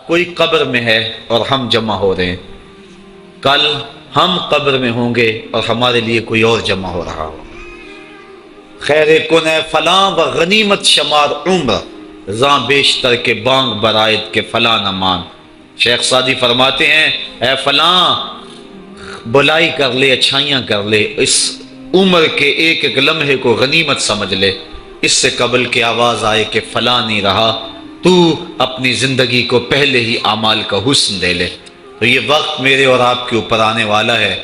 کوئی قبر میں ہے اور ہم جمع ہو رہے ہیں، کل ہم قبر میں ہوں گے اور ہمارے لیے کوئی اور جمع ہو رہا ہو۔ خیر کن ہے فلاں و غنیمت شمار عمر، زاں بیشتر کے بانگ برائت کے فلاں نہ مان۔ شیخ سعدی فرماتے ہیں اے فلاں بلائی کر لے، اچھائیاں کر لے، اس عمر کے ایک ایک لمحے کو غنیمت سمجھ لے، اس سے قبل کہ آواز آئے کہ فلاں نہیں رہا، تو اپنی زندگی کو پہلے ہی اعمال کا حسن دے لے۔ تو یہ وقت میرے اور آپ کے اوپر آنے والا ہے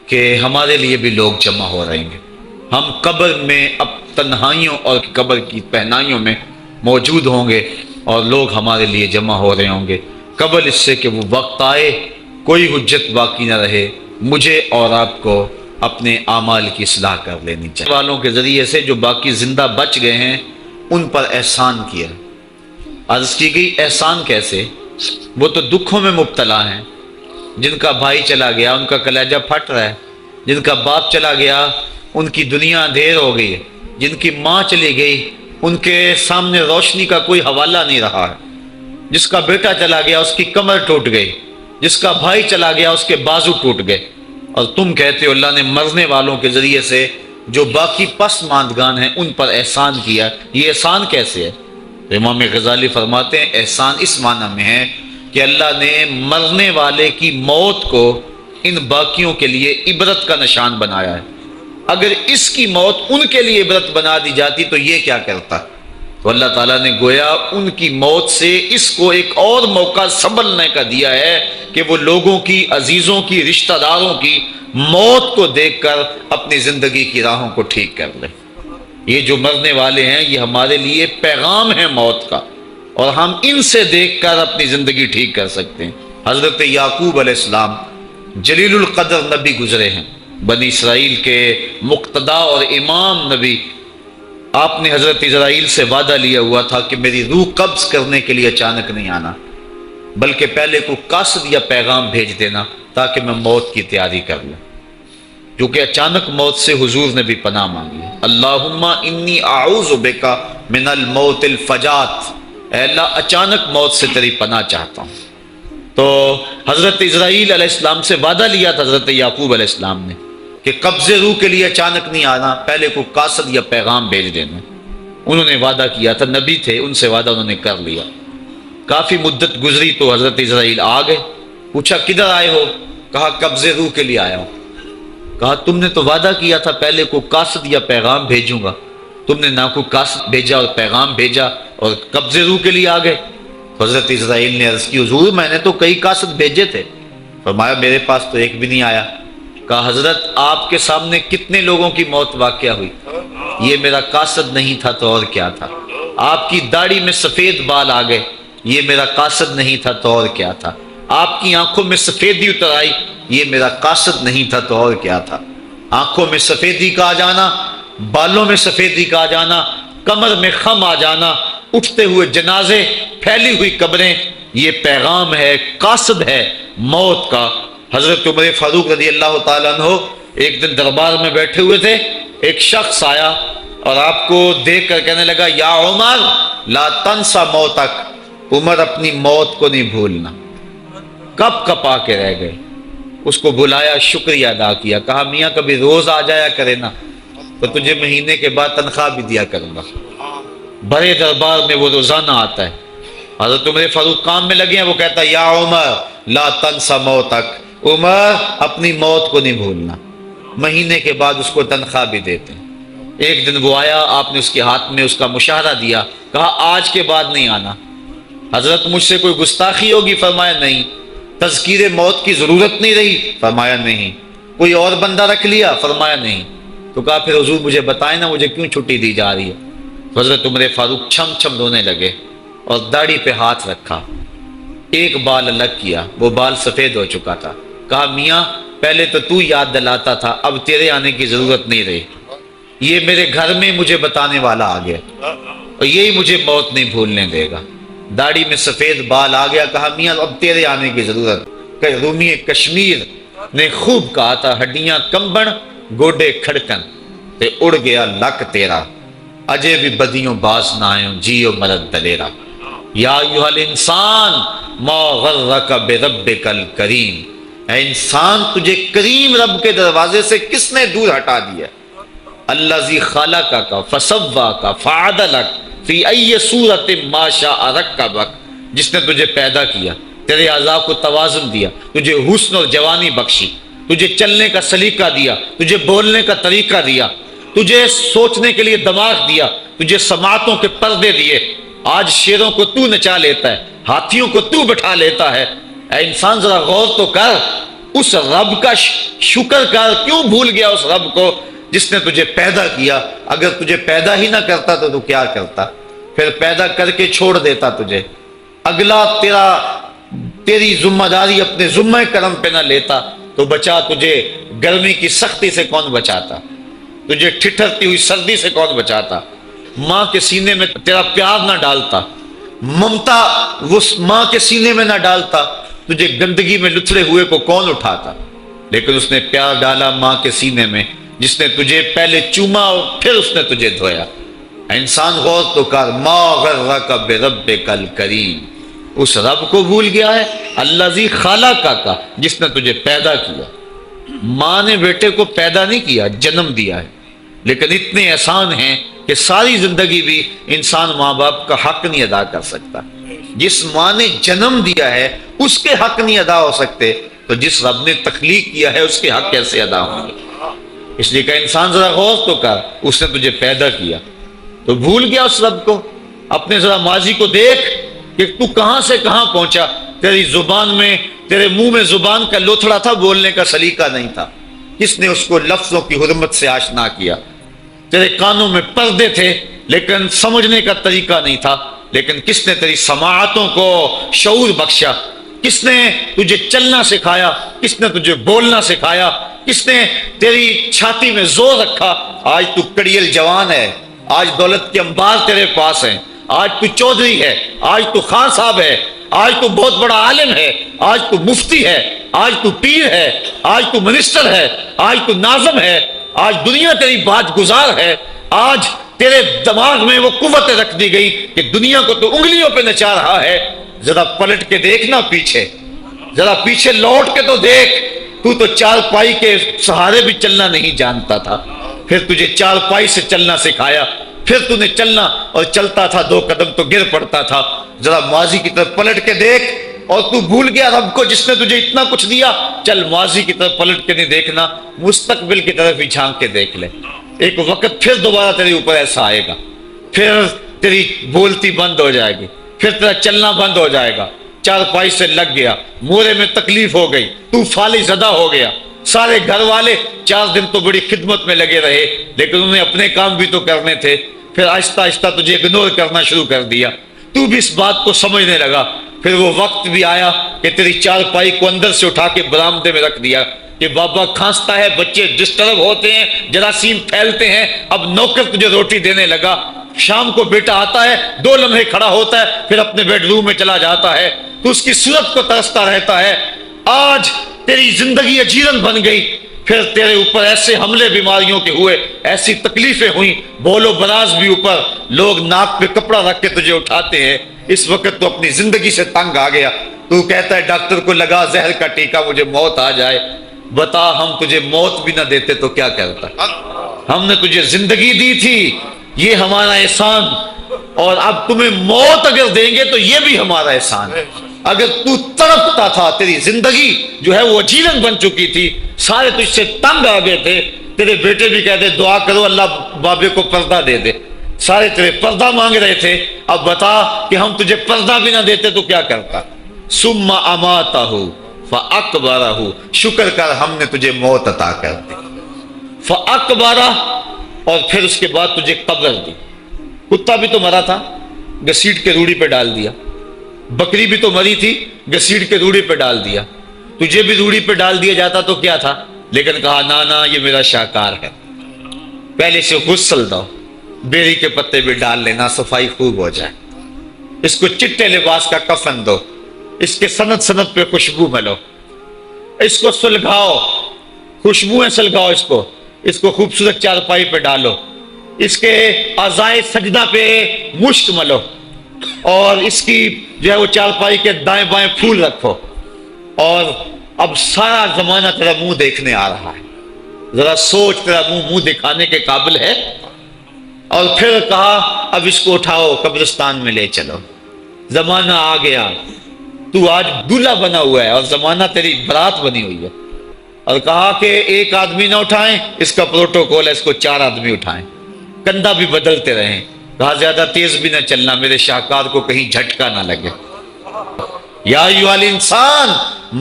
کہ ہمارے لیے بھی لوگ جمع ہو رہیں گے۔ ہم قبر میں اب تنہائیوں اور قبر کی پہنائیوں میں موجود ہوں گے اور لوگ ہمارے لیے جمع ہو رہے ہوں گے قبل اس سے کہ وہ وقت آئے، کوئی حجت باقی نہ رہے، مجھے اور آپ کو اپنے اعمال کی اصلاح کر لینی چاہیے۔ والوں کے ذریعے سے جو باقی زندہ بچ گئے ہیں ان پر احسان کیا۔ عرض کی گئی احسان کیسے؟ وہ تو دکھوں میں مبتلا ہیں، جن کا بھائی چلا گیا ان کا کلیجہ پھٹ رہا ہے، جن کا باپ چلا گیا ان کی دنیا اندھیر ہو گئی ہے، جن کی ماں چلی گئی ان کے سامنے روشنی کا کوئی حوالہ نہیں رہا ہے، جس کا بیٹا چلا گیا اس کی کمر ٹوٹ گئی، جس کا بھائی چلا گیا اس کے بازو ٹوٹ گئے، اور تم کہتے ہو اللہ نے مرنے والوں کے ذریعے سے جو باقی پسماندگان ہیں ان پر احسان کیا۔ یہ احسان کیسے ہے؟ امام غزالی فرماتے ہیں احسان اس معنی میں ہے کہ اللہ نے مرنے والے کی موت کو ان باقیوں کے لیے عبرت کا نشان بنایا ہے۔ اگر اس کی موت ان کے لیے عبرت بنا دی جاتی تو یہ کیا کرتا؟ تو اللہ تعالیٰ نے گویا ان کی موت سے اس کو ایک اور موقع سنبھلنے کا دیا ہے کہ وہ لوگوں کی، عزیزوں کی، رشتہ داروں کی موت کو دیکھ کر اپنی زندگی کی راہوں کو ٹھیک کر لیں۔ یہ جو مرنے والے ہیں یہ ہمارے لیے پیغام ہے موت کا، اور ہم ان سے دیکھ کر اپنی زندگی ٹھیک کر سکتے ہیں۔ حضرت یعقوب علیہ السلام جلیل القدر نبی گزرے ہیں، بنی اسرائیل کے مقتدا اور امام نبی۔ آپ نے حضرت اسرائیل سے وعدہ لیا ہوا تھا کہ میری روح قبض کرنے کے لیے اچانک نہیں آنا، بلکہ پہلے کو قاصد یا پیغام بھیج دینا تاکہ میں موت کی تیاری کر لوں۔ جو کہ اچانک موت سے حضور نے بھی پناہ مانگی، اللہم انی اعوذ بک من الموت الفجات، اے اللہ اچانک موت سے تیری پناہ چاہتا ہوں۔ تو حضرت اسرائیل علیہ السلام سے وعدہ لیا تھا حضرت یعقوب علیہ السلام نے کہ قبض روح کے لیے اچانک نہیں آنا، پہلے کو قاصد یا پیغام بھیج دینا۔ انہوں نے وعدہ کیا تھا، نبی تھے، ان سے وعدہ انہوں نے کر لیا۔ کافی مدت گزری تو حضرت اسرائیل آ گئے، پوچھا کدھر آئے ہو؟ کہا قبض روح کے لیے آیا ہوں۔ کہا تم نے تو وعدہ کیا تھا پہلے کو قاصد یا پیغام بھیجوں گا، تم نے نہ کوئی قاصد بھیجا اور پیغام بھیجا اور قبض روح کے لیے آ گئے۔ حضرت اسرائیل نے عرض کی حضور میں نے تو کئی قاصد بھیجے تھے، فرمایا میرے پاس تو ایک بھی نہیں آیا۔ کہا حضرت آپ کے سامنے کتنے لوگوں کی موت واقع ہوئی، یہ میرا قاصد نہیں تھا تو اور کیا تھا؟ آپ کی داڑھی میں سفید بال آ گئے، یہ میرا قاصد نہیں تھا تو اور کیا تھا؟ آپ کی آنکھوں میں سفیدی اتر آئی، یہ میرا قاصد نہیں تھا تو اور کیا تھا؟ آنکھوں میں سفیدی کا آ جانا، بالوں میں سفیدی کا آ جانا، کمر میں خم آ جانا، اٹھتے ہوئے جنازے، پھیلی ہوئی قبریں، یہ پیغام ہے، قاصد ہے موت کا۔ حضرت عمر فاروق رضی اللہ تعالیٰ عنہ ایک دن دربار میں بیٹھے ہوئے تھے، ایک شخص آیا اور آپ کو دیکھ کر کہنے لگا یا عمر لا تنسا موتک، عمر اپنی موت کو نہیں بھولنا۔ کب کپا کے رہ گئے، اس کو بلایا، شکریہ ادا کیا، کہا میاں کبھی روز آ جایا کرے نا تو تجھے مہینے کے بعد تنخواہ بھی دیا کروں گا۔ بڑے دربار میں وہ روزانہ آتا ہے۔ حضرت عمر فاروق کام میں لگے ہیں، وہ کہتا ہے یا عمر لا تنسا موتک، عمر اپنی موت کو نہیں بھولنا۔ مہینے کے بعد اس کو تنخواہ بھی دیتے ہیں۔ ایک دن وہ آیا، آپ نے اس کے ہاتھ میں اس کا مشاہرہ دیا، کہا آج کے بعد نہیں آنا۔ حضرت مجھ سے کوئی گستاخی ہوگی؟ فرمایا نہیں۔ تذکیر موت کی ضرورت نہیں رہی؟ فرمایا نہیں۔ کوئی اور بندہ رکھ لیا؟ فرمایا نہیں۔ تو کہا پھر حضور مجھے بتائیں نا مجھے کیوں چھٹی دی جا رہی ہے؟ حضرت عمر فاروق چھم چھم رونے لگے اور داڑھی پہ ہاتھ رکھا، ایک بال الگ کیا، وہ بال سفید ہو چکا تھا۔ کہا میاں پہلے تو یاد دلاتا تھا، اب تیرے آنے کی ضرورت نہیں رہی، یہ میرے گھر میں مجھے بتانے والا آ گیا اور یہی مجھے موت نہیں بھولنے دے گا۔ داڑھی میں سفید بال آ گیا، کہا میاں اب تیرے آنے کی ضرورت۔ کہ رومی کشمیر نے خوب کہا تھا ہڈیاں کمبن گوڈے کھڑکن تے اڑ گیا لک تیرا۔ اجے بھی بدیوں باز نہ آئیں جیو مرد دلیرا یا ایھا الانسان ما غرک بربک الکریم، اے انسان تجھے کریم رب کے دروازے سے کس نے دور ہٹا دیا؟ الذی خلقک فسواک فعدلک فی ای صورت ما شاء رکبک، جس نے تجھے پیدا کیا، تیرے اعضاء کو توازن دیا، تجھے حسن اور جوانی بخشی، تجھے چلنے کا سلیقہ دیا، تجھے بولنے کا طریقہ دیا، تجھے سوچنے کے لیے دماغ دیا، تجھے سماعتوں کے پردے دیے۔ آج شیروں کو تو نچا لیتا ہے، ہاتھیوں کو تو بٹھا لیتا ہے۔ اے انسان ذرا غور تو کر، اس رب کا شکر کر، کیوں بھول گیا اس رب کو جس نے تجھے پیدا کیا؟ اگر تجھے پیدا ہی نہ کرتا تو کیا کرتا؟ پھر پیدا کر کے چھوڑ دیتا تجھے، اگلا تیری ذمہ داری اپنے ذمہ کرم پہ نہ لیتا تو بچا تجھے گرمی کی سختی سے کون بچاتا؟ تجھے ٹھٹھرتی ہوئی سردی سے کون بچاتا؟ ماں کے سینے میں تیرا پیار نہ ڈالتا، ممتا وہ ماں کے سینے میں نہ ڈالتا، تجھے گندگی میں لتھڑے ہوئے کو کون اٹھاتا؟ لیکن اس نے پیار ڈالا ماں کے سینے میں، جس نے تجھے پہلے چوما اور پھر اس نے تجھے دھویا۔ انسان غور تو کر، ما غرک بربک الکریم، اس رب کو بھول گیا ہے، الذی خلقک، جس نے تجھے پیدا کیا۔ ماں نے بیٹے کو پیدا نہیں کیا، جنم دیا ہے، لیکن اتنے احسان ہیں کہ ساری زندگی بھی انسان ماں باپ کا حق نہیں ادا کر سکتا۔ جس ماں نے جنم دیا ہے اس کے حق نہیں ادا ہو سکتے، تو جس رب نے تخلیق کیا ہے اس کے حق کیسے ادا ہوں گے؟ اس لیے کہ انسان ذرا غور تو کر، اس نے تجھے پیدا کیا تو بھول گیا اس رب کو؟ اپنے ذرا ماضی کو دیکھ کہ تو کہاں سے کہاں پہنچا۔ تیری زبان میں، تیرے منہ میں زبان کا لوتھڑا تھا، بولنے کا سلیقہ نہیں تھا، کس نے اس کو لفظوں کی حرمت سے آشنا کیا؟ تیرے کانوں میں پردے تھے لیکن سمجھنے کا طریقہ نہیں تھا، لیکن کس نے تیری سماعتوں کو شعور بخشا؟ کس نے تجھے چلنا سکھایا؟ کس نے تجھے بولنا سکھایا؟ کس نے تیری چھاتی میں زور رکھا؟ آج تو کڑیل جوان ہے، آج دولت کے انبار تیرے پاس ہیں، آج تو چودھری ہے، آج تو خان صاحب ہے، آج تو بہت بڑا عالم ہے، آج تو مفتی ہے، آج تو پیر ہے، آج تو منسٹر ہے، آج تو ناظم ہے، آج دنیا تیری بات گزار ہے، آج تیرے دماغ میں وہ قوت رکھ دی گئی کہ دنیا کو تو انگلیوں پہ نچا رہا ہے۔ ذرا پلٹ کے دیکھنا پیچھے، ذرا پیچھے لوٹ کے تو دیکھ، تو چار پائی کے سہارے بھی چلنا نہیں جانتا تھا، پھر تجھے چار پائی سے چلنا سکھایا، پھر تو نے چلنا اور چلتا تھا، 2 قدم تو گر پڑتا تھا۔ ذرا ماضی کی طرف پلٹ کے دیکھ، اور تو بھول گیا رب کو جس نے تجھے اتنا کچھ دیا۔ چل ماضی کی طرف پلٹ کے نہیں دیکھنا، مستقبل کی طرف ہی جھانک کے دیکھ لے۔ ایک وقت پھر دوبارہ تیرے اوپر ایسا آئے گا، پھر تیری بولتی بند ہو جائے گی، پھر تیرا چلنا بند ہو جائے گا، چار پائی سے لگ گیا، مورے میں تکلیف ہو گئی، تو فالی زدہ ہو گیا۔ سارے گھر والے 4 دن تو بڑی خدمت میں لگے رہے، لیکن انہیں اپنے کام بھی تو کرنے تھے، پھر آہستہ آہستہ تجھے اگنور کرنا شروع کر دیا، تو بھی اس بات کو سمجھنے لگا۔ پھر وہ وقت بھی آیا کہ تیری چار پائی کو اندر سے اٹھا کے برآمدے میں رکھ دیا کہ بابا کھانستا ہے، بچے ڈسٹرب ہوتے ہیں، جراثیم پھیلتے ہیں، اب نوکر تجھے روٹی دینے لگا۔ شام کو بیٹا آتا ہے، 2 لمحے کھڑا ہوتا ہے، پھر اپنے بیڈ روم میں چلا جاتا ہے، تو اس کی صورت کو ترستا رہتا ہے۔ آج تیری زندگی اجیرن بن گئی، پھر تیرے اوپر ایسے حملے بیماریوں کے ہوئے، ایسی تکلیفیں ہوئیں، بول و براز بھی اوپر، لوگ ناک پہ کپڑا رکھ کے تجھے اٹھاتے ہیں۔ اس وقت تو اپنی زندگی سے تنگ آ گیا، تو کہتا ہے ڈاکٹر کو لگا زہر کا ٹیکہ، مجھے موت آ جائے۔ بتا ہم تجھے موت بھی نہ دیتے تو کیا کرتا؟ ہم نے تجھے زندگی دی تھی، یہ ہمارا احسان، اور اب تمہیں موت اگر دیں گے تو یہ بھی ہمارا احسان ہے۔ اگر تو تڑپتا تھا، تیری زندگی جو ہے وہ اجیرن بن چکی تھی، سارے تجھ سے تنگ آ گئے تھے، تیرے بیٹے بھی کہتے دعا کرو اللہ بابے کو پردہ دے دے، سارے تیرے پردہ مانگ رہے تھے، اب بتا کہ ہم تجھے پردہ بھی نہ دیتے تو کیا کرتا؟ ثم اماتہ فاقبرہ، شکر کر ہم نے تجھے موت عطا کر دی، فاقبرہ، اور پھر اس کے بعد تجھے قبر دی۔ کتا بھی تو مرا تھا، گھسیٹ کے روڑی پہ ڈال دیا، بکری بھی تو مری تھی، گھسیٹ کے روڑی پہ ڈال دیا، تجھے بھی روڑی پہ ڈال دیا جاتا تو کیا تھا؟ لیکن کہا نا یہ میرا شاہکار ہے، پہلے سے غسل دو، بیری کے پتے بھی ڈال لینا، صفائی خوب ہو جائے، اس کو چٹے لباس کا کفن دو، اس کے سند سند پہ خوشبو ملو، اس کو سلگاؤ، خوشبوئیں سلگاؤ، اس کو خوبصورت چارپائی پہ ڈالو، اس کے اعضائے سجدہ پہ مشک ملو اور اس کی جو ہے وہ چارپائی کے دائیں بائیں پھول رکھو، اور اب سارا زمانہ تیرا منہ دیکھنے آ رہا ہے، ذرا سوچ تیرا منہ دکھانے کے قابل ہے؟ اور پھر کہا اب اس کو اٹھاؤ قبرستان میں لے چلو، زمانہ آ گیا، تو آج دولہا بنا ہوا ہے اور زمانہ تیری برات بنی ہوئی ہے۔ اور کہا کہ ایک آدمی نہ اٹھائیں، اس کا پروٹوکول ہے، اس کو 4 آدمی اٹھائیں، کندھا بھی بدلتے رہیں، کہا زیادہ تیز بھی نہ چلنا، میرے شاہکار کو کہیں جھٹکا نہ لگے۔ یا ایھا الانسان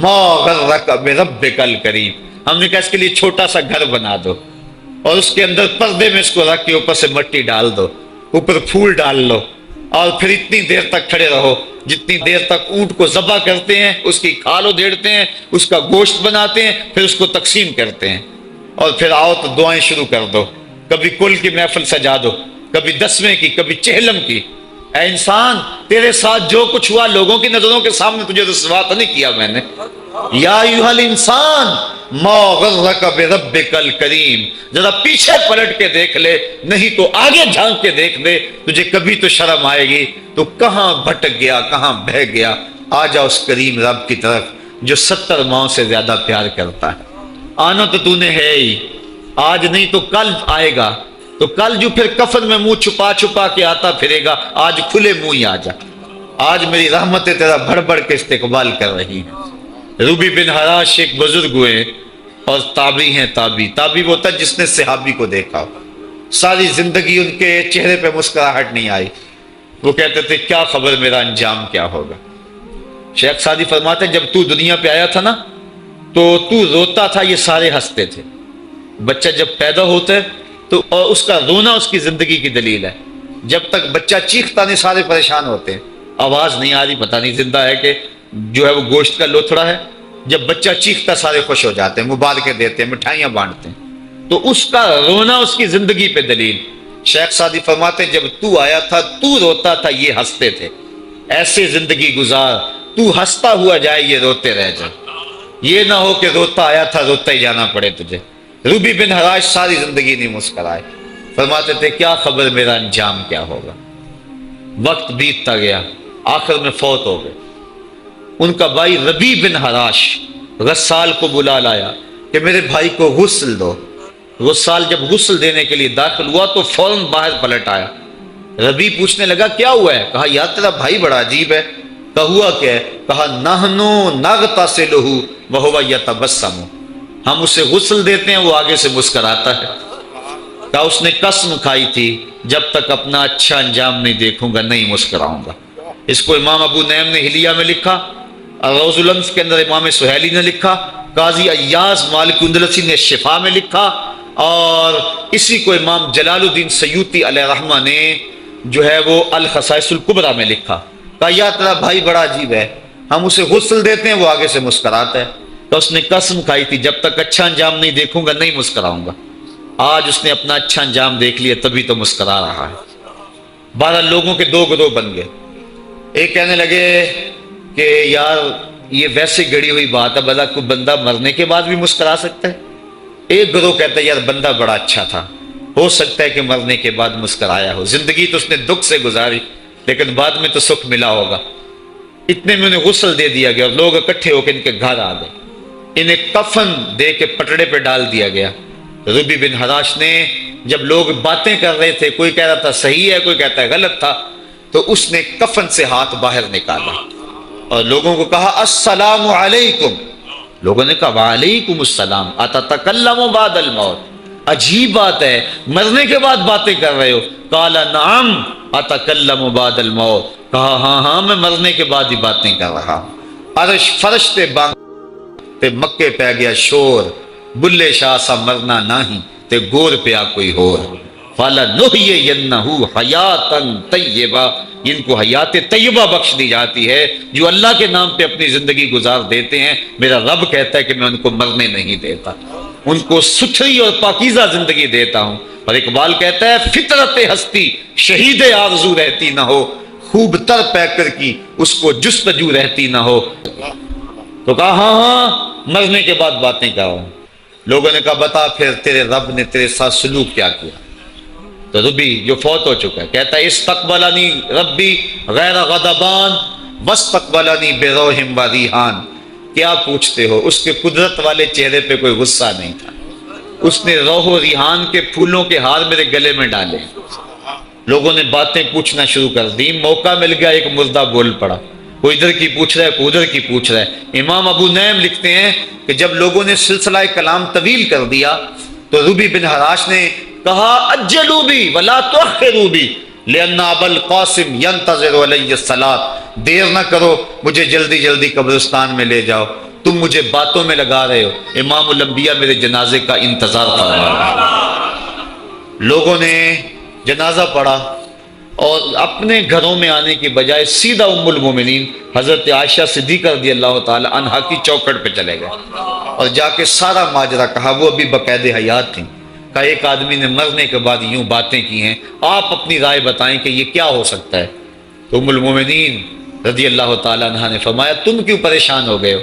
ما غرک بربک الکریم، ہم نے کہا اس کے لیے چھوٹا سا گھر بنا دو اور اس کے اندر پردے میں اس کو رکھ کے اوپر سے مٹی ڈال دو، اوپر پھول ڈال لو، اور پھر اتنی دیر تک کھڑے رہو جتنی دیر تک اونٹ کو ذبح کرتے ہیں، اس کی کھال ادھیڑتے ہیں، اس کا گوشت بناتے ہیں، پھر اس کو تقسیم کرتے ہیں، اور پھر آؤ تو دعائیں شروع کر دو، کبھی کل کی محفل سجا دو، کبھی 10ویں کی، کبھی چہلم کی۔ اے انسان، تیرے ساتھ جو کچھ ہوا لوگوں کی نظروں کے سامنے تجھے رسوا تو نہیں کیا میں نے؟ یا ایھا الانسان ما غرک بربک الکریم، ذرا پیچھے پلٹ کے دیکھ لے، نہیں تو آگے جھانک کے دیکھ لے، تجھے کبھی تو شرم آئے گی، تو کہاں بھٹک گیا، کہاں بہہ گیا۔ آ جا اس کریم رب کی طرف جو 70 ماؤں سے زیادہ پیار کرتا ہے۔ آنا تو نے ہے ہی، آج نہیں تو کل آئے گا، تو کل جو پھر کفن میں منہ چھپا چھپا کے آتا پھرے گا، آج کھلے منہ ہی آ جا۔ آج میری رحمتیں تیرا بڑھ بڑھ کے استقبال کر رہی ہیں۔ روبی بن حراش ایک بزرگ ہوئے اور تابعی ہیں۔ تابعی وہ ہوتا ہے جس نے صحابی کو دیکھا، ساری زندگی ان کے چہرے پہ مسکراہٹ نہیں آئی، وہ کہتے تھے کیا خبر میرا انجام کیا ہوگا۔ شیخ سعدی فرماتے ہیں جب تو دنیا پہ آیا تھا نا تو روتا تھا، یہ سارے ہنستے تھے۔ بچہ جب پیدا ہوتا ہے تو اور اس کا رونا اس کی زندگی کی دلیل ہے، جب تک بچہ چیختا نہیں سارے پریشان ہوتے ہیں، آواز نہیں آ رہی، پتہ نہیں زندہ ہے کہ جو ہے وہ گوشت کا لوتھڑا ہے۔ جب بچہ چیختا سارے خوش ہو جاتے ہیں، مبارکیں دیتے ہیں، مٹھائیاں بانٹتے ہیں، تو اس کا رونا اس کی زندگی پہ دلیل۔ شیخ سعدی فرماتے ہیں جب تو آیا تھا تو روتا تھا، یہ ہنستے تھے، ایسے زندگی گزار تو ہنستا ہوا جائے، یہ روتے رہ جائے، یہ نہ ہو کہ روتا آیا تھا روتا ہی جانا پڑے تجھے۔ روبی بن حراش ساری زندگی نہیں مسکرائے، فرماتے تھے کیا خبر میرا انجام کیا ہوگا۔ وقت بیتتا گیا، آخر میں فوت ہو گئے۔ ان کا بھائی ربیع بن حراش غسال کو بلا لایا کہ میرے بھائی کو غسل دو۔ غسال جب غسل دینے کے لیے داخل ہوا تو فوراً باہر پلٹ آیا۔ ربیع پوچھنے لگا کیا ہوا ہے؟ کہا یار تیرا بھائی بڑا عجیب ہے۔ کہا ہوا کیا ہے؟ کہا نحنو نغتسلہ وہو یتبسم، ہم اسے غسل دیتے ہیں وہ آگے سے مسکراتا ہے۔ کہا اس نے قسم کھائی تھی جب تک اپنا اچھا انجام نہیں دیکھوں گا نہیں مسکراؤں گا۔ اس کو امام ابو نعیم نے حلیہ میں لکھا، روز الانف کے اندر امام سہیلی نے لکھا، قاضی ایاز مالک اندلسی نے شفا میں لکھا، اور اسی کو امام جلال الدین سیوطی علیہ رحمہ نے جو ہے وہ الخصائص الکبریٰ میں لکھا۔ کہا یا تیرا بھائی بڑا عجیب ہے، ہم اسے غسل دیتے ہیں وہ آگے سے مسکراتا ہے۔ تو اس نے قسم کھائی تھی جب تک اچھا انجام نہیں دیکھوں گا نہیں مسکراؤں گا۔ آج اس نے اپنا اچھا انجام دیکھ لیا تبھی تو مسکرا رہا ہے۔ 12 لوگوں کے 2 گروہ بن گئے۔ ایک کہنے لگے کہ یار یہ ویسے گڑی ہوئی بات ہے، بھلا کوئی بندہ مرنے کے بعد بھی مسکرا سکتا ہے۔ ایک گروہ کہتا ہے یار بندہ بڑا اچھا تھا، ہو سکتا ہے کہ مرنے کے بعد مسکرایا ہو، زندگی تو اس نے دکھ سے گزاری لیکن بعد میں تو سکھ ملا ہوگا۔ اتنے میں انہیں غسل دے دیا گیا اور لوگ اکٹھے ہو کے ان کے گھر آ گئے، انہیں کفن دے کے پٹڑے پہ ڈال دیا گیا۔ ربیع بن حراش نے جب لوگ باتیں کر رہے تھے، کوئی کہہ رہا تھا صحیح ہے کوئی کہتا ہے غلط تھا، تو اس نے کفن سے ہاتھ باہر نکالا اور لوگوں کو کہا السلام علیکم۔ لوگوں نے کہا وعلیکم السلام، اتتکلم بعد الموت، عجیب بات ہے مرنے کے بعد باتیں کر رہے ہو۔ قال نعم اتکلم بعد الموت، کہا ہاں ہاں میں مرنے کے بعد ہی باتیں کر رہا ہوں۔ عرش فرشتے بانگ تے مکے پہ گیا شور، بلے شاہ سا مرنا نہیں تے گور پیا کوئی ہور۔ فَلَنُحْيِيَنَّهُ حَيَاتًا طَيِّبَةً، ان کو حیات طیبہ بخش دی جاتی ہے جو اللہ کے نام پہ اپنی زندگی گزار دیتے ہیں۔ میرا رب کہتا ہے کہ میں ان کو مرنے نہیں دیتا، ان کو ستھری اور پاکیزہ زندگی دیتا ہوں۔ اور اقبال کہتا ہے فطرت ہستی شہید آرزو رہتی نہ ہو، خوب تر پیکر کی اس کو جستجو رہتی نہ ہو۔ تو کہا ہاں ہاں مرنے کے بعد باتیں کر رہا ہوں۔ لوگوں نے کہا بتا پھر تیرے رب نے تیرے ساتھ سلوک کیا کیا؟ تو ربی جو فوت ہو چکا ہے کہتا ہے استقبلنی ربی غیر غضبان واستقبلنی بروح و ریحان. کیا پوچھتے ہو؟ اس کے قدرت والے چہرے پہ کوئی غصہ نہیں تھا. اس نے روح و ریحان کے پھولوں کے ہار میرے گلے میں ڈالے. لوگوں نے باتیں پوچھنا شروع کر دی. موقع مل گیا ایک مردہ بول پڑا. کوئی ادھر کی پوچھ رہا ہے کوئی ادھر کی پوچھ رہا ہے. امام ابو نعیم لکھتے ہیں کہ جب لوگوں نے سلسلہ کلام طویل کر دیا تو ربی بن حراش نے کہا اجلوا بی ولا تؤخروا بی لأن ابا القاسم ينتظر علی الصلاۃ. دیر نہ کرو مجھے جلدی جلدی قبرستان میں لے جاؤ. تم مجھے باتوں میں لگا رہے ہو. امام الانبیاء میرے جنازے کا انتظار کر رہے ہیں. لوگوں نے جنازہ پڑھا اور اپنے گھروں میں آنے کی بجائے سیدھا ام المومنین حضرت عائشہ صدیقہ رضی اللہ تعالی عنہا کی چوکھٹ پہ چلے گئے اور جا کے سارا ماجرا کہا. وہ ابھی باقاعدہ حیات تھیں. کہا ایک آدمی نے مرنے کے بعد یوں باتیں کی ہیں, آپ اپنی رائے بتائیں کہ یہ کیا ہو سکتا ہے. تو ام المومنین رضی اللہ تعالی عنہا نے فرمایا تم کیوں پریشان ہو گئے ہو؟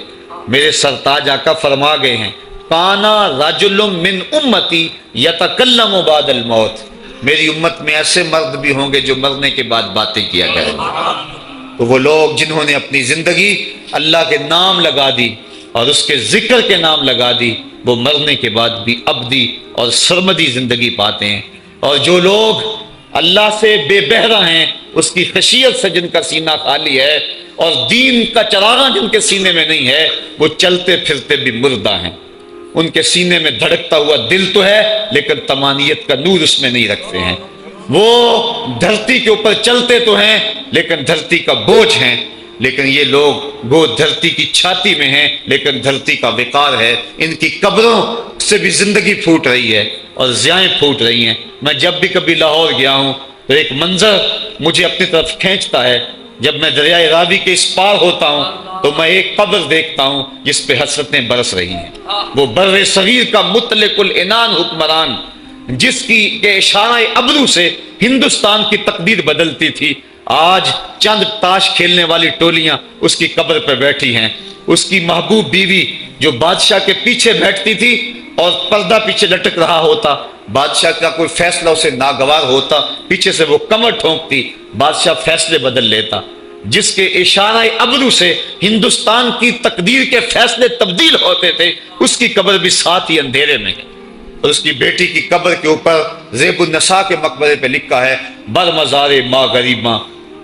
میرے سرتاج آقا فرما گئے ہیں کانا رجل من امتی یتکلم بعد الموت. میری امت میں ایسے مرد بھی ہوں گے جو مرنے کے بعد باتیں کیا کریں گے. تو وہ لوگ جنہوں نے اپنی زندگی اللہ کے نام لگا دی اور اس کے ذکر کے نام لگا دی وہ مرنے کے بعد بھی ابدی اور سرمدی زندگی پاتے ہیں. اور جو لوگ اللہ سے بے بہرہ ہیں اس کی خشیت سے جن کا سینہ خالی ہے اور دین کا چراغاں جن کے سینے میں نہیں ہے وہ چلتے پھرتے بھی مردہ ہیں. ان کے سینے میں دھڑکتا ہوا دل تو ہے لیکن تمانیت کا نور اس میں نہیں رکھتے ہیں. وہ دھرتی کے اوپر چلتے تو ہیں لیکن دھرتی کا بوجھ ہیں. لیکن یہ لوگ وہ دھرتی کی چھاتی میں ہیں لیکن دھرتی کا وقار ہے. ان کی قبروں سے بھی زندگی پھوٹ رہی ہے اور ضیائیں پھوٹ رہی ہیں. میں جب بھی کبھی لاہور گیا ہوں تو ایک منظر مجھے اپنی طرف کھینچتا ہے. جب میں دریائے راوی کے اس پار ہوتا ہوں تو میں ایک قبر دیکھتا ہوں جس پہ حسرتیں برس رہی ہیں. وہ بر صغیر کا مطلق العنان حکمران جس کی کے اشارہ ابرو سے ہندوستان کی تقدیر بدلتی تھی آج چند تاش کھیلنے والی ٹولیاں اس کی قبر پہ بیٹھی ہیں. اس کی محبوب بیوی جو بادشاہ کے پیچھے بیٹھتی تھی اور پردہ پیچھے لٹک رہا ہوتا, بادشاہ کا کوئی فیصلہ اسے ناگوار ہوتا پیچھے سے وہ کمر ٹھونکتی, بادشاہ فیصلے بدل لیتا. جس کے اشارہ ابرو سے ہندوستان کی تقدیر کے فیصلے تبدیل ہوتے تھے اس کی قبر بھی ساتھ ہی اندھیرے میں ہے. اور اس کی بیٹی کی قبر کے اوپر زیب النساء کے مقبرے پہ لکھا ہے بر مزار ماں غریباں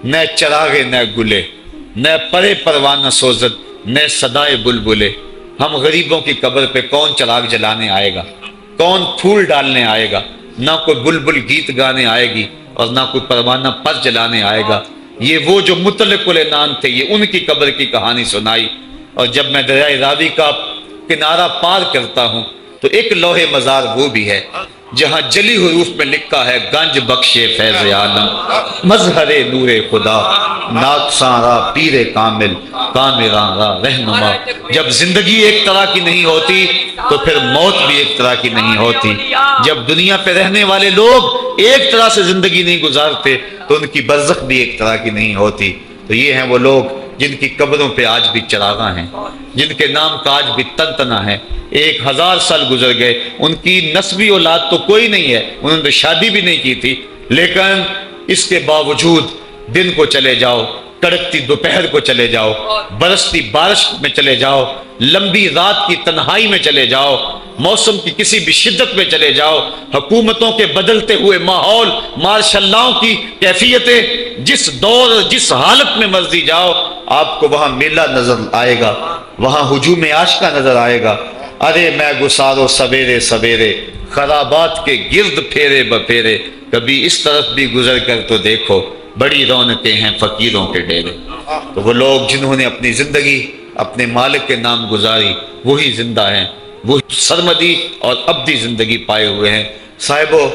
نہ چراغے نہ گلے نہ پرے پروانہ سوزد نہ صدائے بلبلے. ہم غریبوں کی قبر پہ کون چراغ جلانے آئے گا, کون پھول ڈالنے آئے گا؟ نہ کوئی بلبل گیت گانے آئے گی اور نہ کوئی پروانہ پر جلانے آئے گا. یہ وہ جو مطلق العنان تھے یہ ان کی قبر کی کہانی سنائی. اور جب میں دریائے راوی کا کنارہ پار کرتا ہوں تو ایک لوح مزار وہ بھی ہے جہاں جلی حروف میں لکھا ہے گنج بخشے فیض عالم مظہر نور خدا ناک سارا پیر کامل کامران را رہنما. جب زندگی ایک طرح کی نہیں ہوتی تو پھر موت بھی ایک طرح کی نہیں ہوتی. جب دنیا پہ رہنے والے لوگ ایک طرح سے زندگی نہیں گزارتے تو ان کی برزخ بھی ایک طرح کی نہیں ہوتی. تو یہ ہیں وہ لوگ جن کی قبروں پہ آج بھی چراغاں ہیں, جن کے نام کا آج بھی تنتنا ہے. 1000 سال گزر گئے, ان کی نسبی اولاد تو کوئی نہیں ہے, انہوں نے شادی بھی نہیں کی تھی, لیکن اس کے باوجود دن کو چلے جاؤ, کڑکتی دوپہر کو چلے جاؤ, برستی بارش میں چلے جاؤ, لمبی رات کی تنہائی میں چلے جاؤ, موسم کی کسی بھی شدت میں چلے جاؤ, حکومتوں کے بدلتے ہوئے ماحول, مارشل لاؤ کی کیفیتیں, جس دور جس حالت میں مرضی جاؤ آپ کو وہاں میلہ نظر آئے گا, وہاں ہجوم عاشقہ نظر آئے گا. ارے میں گسارو سویرے سویرے خرابات کے گرد پھیرے بپھیرے, کبھی اس طرف بھی گزر کر تو دیکھو بڑی رونقیں ہیں فقیروں کے ڈیرے. تو وہ لوگ جنہوں نے اپنی زندگی اپنے مالک کے نام گزاری وہی زندہ ہیں, وہ سرمدی اور ابدی زندگی پائے ہوئے ہیں. صاحبو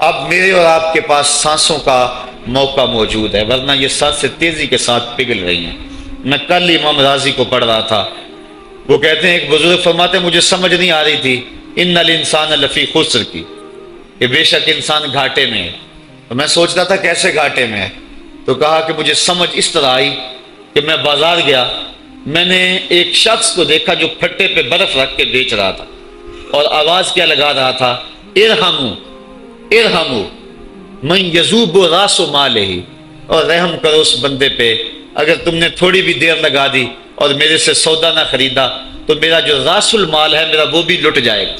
اب میرے اور آپ کے پاس سانسوں کا موقع موجود ہے, ورنہ یہ سانسیں تیزی کے ساتھ پگھل رہی ہیں. میں کل امام راضی کو پڑھ رہا تھا, وہ کہتے ہیں ایک بزرگ فرماتے ہیں مجھے سمجھ نہیں آ رہی تھی ان الانسان لفی خسر کی, کہ بے شک انسان گھاٹے میں ہے. تو میں سوچتا تھا کیسے گھاٹے میں ہے, تو کہا کہ مجھے سمجھ اس طرح آئی کہ میں بازار گیا, میں نے ایک شخص کو دیکھا جو پھٹے پہ برف رکھ کے بیچ رہا تھا اور آواز کیا لگا رہا تھا, ارحمو ارحمو. من یذوب راس مالہ، اور رحم کرو اس بندے پہ اگر تم نے تھوڑی بھی دیر لگا دی اور میرے سے سودا نہ خریدا تو میرا جو راس المال ہے میرا وہ بھی لٹ جائے گا،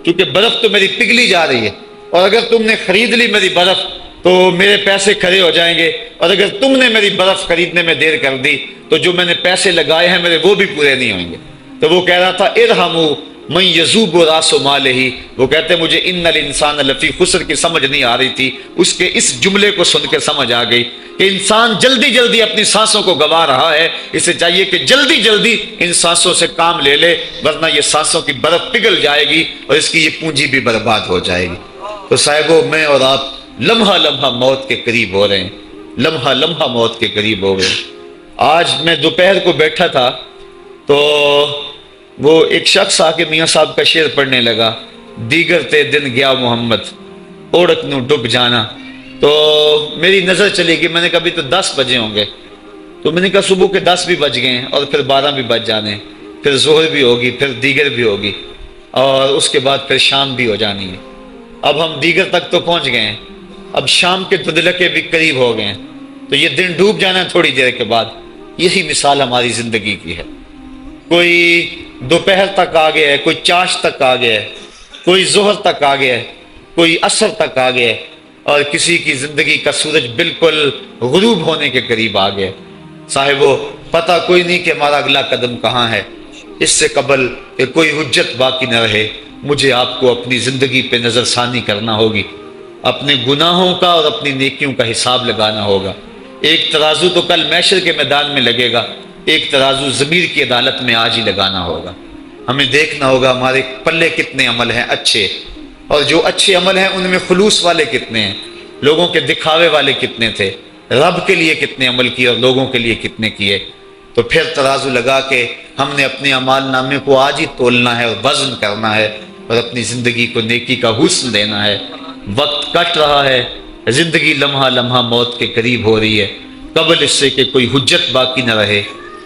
کیونکہ برف تو میری پگھلی جا رہی ہے، اور اگر تم نے خرید لی میری برف تو میرے پیسے کھڑے ہو جائیں گے، اور اگر تم نے میری برف خریدنے میں دیر کر دی تو جو میں نے پیسے لگائے ہیں میرے وہ بھی پورے نہیں ہوئیں گے۔ تو وہ کہہ رہا تھا ارحموا من یذوب راس مالہ، وہ کہتے مجھے ان الانسان لفی خسر کی سمجھ نہیں آ رہی تھی، اس کے اس جملے کو سن کے سمجھ آ گئی کہ انسان جلدی جلدی اپنی سانسوں کو گوا رہا ہے، اسے چاہیے کہ جلدی جلدی ان سانسوں سے کام لے لے، ورنہ یہ سانسوں کی برف پگھل جائے گی اور اس کی یہ پونجی بھی برباد ہو جائے گی۔ تو صاحبو، میں اور آپ لمحہ لمحہ موت کے قریب ہو رہے ہیں، لمحہ لمحہ موت کے قریب ہو گئے۔ آج میں دوپہر کو بیٹھا تھا تو وہ ایک شخص آ کے میاں صاحب کا شعر پڑھنے لگا، دیگر تے دن گیا محمد اوڑک نو ڈب جانا، تو میری نظر چلی گئی، میں نے کہا ابھی تو 10 بجے ہوں گے، تو میں نے کہا صبح کے 10 بھی بج گئے ہیں اور پھر 12 بھی بج جانے ہیں، پھر ظہر بھی ہوگی، پھر دیگر بھی ہوگی، اور اس کے بعد پھر شام بھی ہو جانی ہے۔ اب ہم دیگر تک تو پہنچ گئے ہیں، اب شام کے دھندلکے بھی قریب ہو گئے ہیں، تو یہ دن ڈوب جانا ہے تھوڑی دیر کے بعد۔ یہی مثال ہماری زندگی کی ہے، کوئی دوپہر تک آ گیا ہے، کوئی چاش تک آ گیا ہے، کوئی ظہر تک آ گیا ہے، کوئی عصر تک آ گیا ہے، اور کسی کی زندگی کا سورج بالکل غروب ہونے کے قریب آ گیا۔ صاحبو، پتہ کوئی نہیں کہ ہمارا اگلا قدم کہاں ہے، اس سے قبل کہ کوئی حجت باقی نہ رہے مجھے آپ کو اپنی زندگی پہ نظر ثانی کرنا ہوگی، اپنے گناہوں کا اور اپنی نیکیوں کا حساب لگانا ہوگا۔ ایک ترازو تو کل محشر کے میدان میں لگے گا، ایک ترازو ضمیر کی عدالت میں آج ہی لگانا ہوگا۔ ہمیں دیکھنا ہوگا ہمارے پلے کتنے عمل ہیں اچھے، اور جو اچھے عمل ہیں ان میں خلوص والے کتنے ہیں، لوگوں کے دکھاوے والے کتنے تھے، رب کے لیے کتنے عمل کیے اور لوگوں کے لیے کتنے کیے۔ تو پھر ترازو لگا کے ہم نے اپنے اعمال نامے کو آج ہی تولنا ہے اور وزن کرنا ہے، اور اپنی زندگی کو نیکی کا حسن دینا ہے۔ وقت کٹ رہا ہے، زندگی لمحہ لمحہ موت کے قریب ہو رہی ہے، قبل اس سے کہ کوئی حجت باقی نہ رہے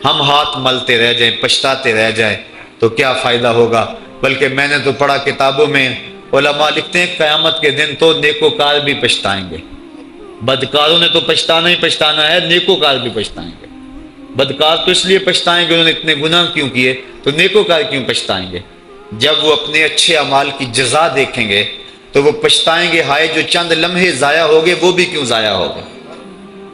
ہم ہاتھ ملتے رہ جائیں، پچھتاتے رہ جائیں تو کیا فائدہ ہوگا۔ بلکہ میں نے تو پڑھا کتابوں میں، علماء لکھتے ہیں قیامت کے دن تو نیکوکار بھی پچھتائیں گے۔ بدکاروں نے تو پچھتانا ہی پچھتانا ہے، نیکوکار بھی پچھتائیں گے۔ بدکار تو اس لیے پچھتائیں گے انہوں نے اتنے گناہ کیوں کیے، تو نیکوکار کیوں پچھتائیں گے؟ جب وہ اپنے اچھے اعمال کی جزا دیکھیں گے تو وہ پچھتائیں گے، ہائے جو چند لمحے ضائع ہو گئے وہ بھی کیوں ضائع ہو گئے،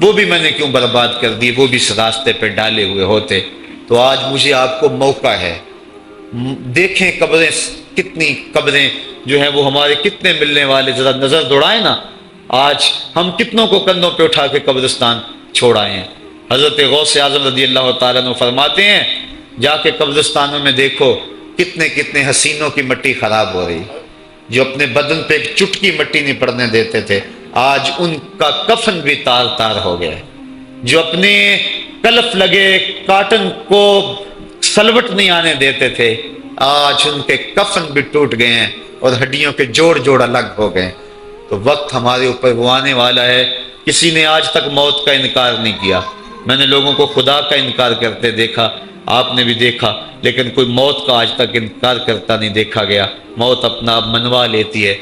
وہ بھی میں نے کیوں برباد کر دی، وہ بھی اس راستے پہ ڈالے ہوئے ہوتے۔ تو آج مجھے آپ کو موقع ہے، دیکھیں قبریں کتنی، قبریں جو ہیں وہ ہمارے کتنے ملنے والے، ذرا نظر دوڑائیں نا، آج ہم کتنوں کو کندھوں پہ اٹھا کے قبرستان چھوڑ آئے ہیں۔ حضرت غوث اعظم رضی اللہ تعالیٰ عنہ فرماتے ہیں جا کے قبرستانوں میں دیکھو کتنے کتنے حسینوں کی مٹی خراب ہو رہی، جو اپنے بدن پہ ایک چٹکی مٹی نہیں پڑنے دیتے تھے آج ان کا کفن بھی تار تار ہو گیا ہے، جو اپنے کلف لگے کاٹن کو سلوٹ نہیں آنے دیتے تھے آج ان کے کفن بھی ٹوٹ گئے ہیں اور ہڈیوں کے جوڑ جوڑ الگ ہو گئے۔ تو وقت ہمارے اوپر وہ آنے والا ہے، کسی نے آج تک موت کا انکار نہیں کیا، میں نے لوگوں کو خدا کا انکار کرتے دیکھا، آپ نے بھی دیکھا، لیکن کوئی موت کا آج تک انکار کرتا نہیں دیکھا گیا۔ موت اپنا آپ منوا لیتی ہے،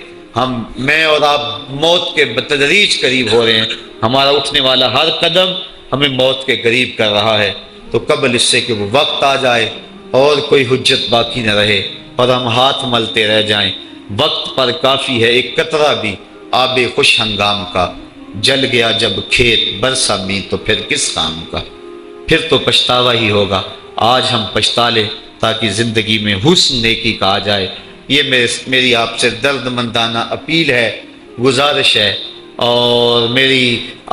میں اور آپ موت کے بتدریج قریب ہو رہے ہیں، ہمارا اٹھنے والا ہر قدم ہمیں موت کے قریب کر رہا ہے۔ تو قبل اس سے کہ وہ وقت آ جائے اور کوئی حجت باقی نہ رہے اور ہم ہاتھ ملتے رہ جائیں، وقت پر کافی ہے ایک قطرہ بھی آب خوش ہنگام کا، جل گیا جب کھیت برسا می تو پھر کس کام کا، پھر تو پچھتاوا ہی ہوگا۔ آج ہم پچھتا لیں تاکہ زندگی میں حسن نیکی کا آ جائے۔ یہ میری آپ سے درد مندانہ اپیل ہے، گزارش ہے، اور میری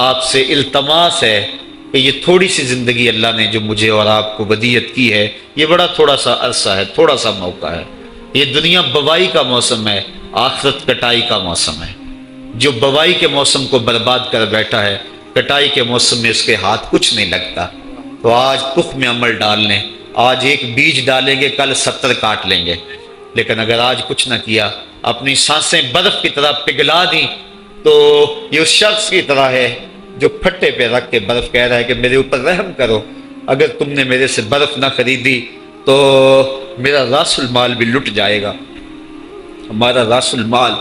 آپ سے التماس ہے کہ یہ تھوڑی سی زندگی اللہ نے جو مجھے اور آپ کو ودیعت کی ہے، یہ بڑا تھوڑا سا عرصہ ہے، تھوڑا سا موقع ہے۔ یہ دنیا بوائی کا موسم ہے، آخرت کٹائی کا موسم ہے۔ جو بوائی کے موسم کو برباد کر بیٹھا ہے، کٹائی کے موسم میں اس کے ہاتھ کچھ نہیں لگتا۔ تو آج تخم عمل ڈال لیں، آج ایک بیج ڈالیں گے کل 70 کاٹ لیں گے، لیکن اگر آج کچھ نہ کیا، اپنی سانسیں برف کی طرح پگھلا دیں تو یہ اس شخص کی طرح ہے جو پھٹے پہ رکھ کے برف کہہ رہا ہے کہ میرے اوپر رحم کرو، اگر تم نے میرے سے برف نہ خریدی تو میرا راس المال بھی لٹ جائے گا، ہمارا راس المال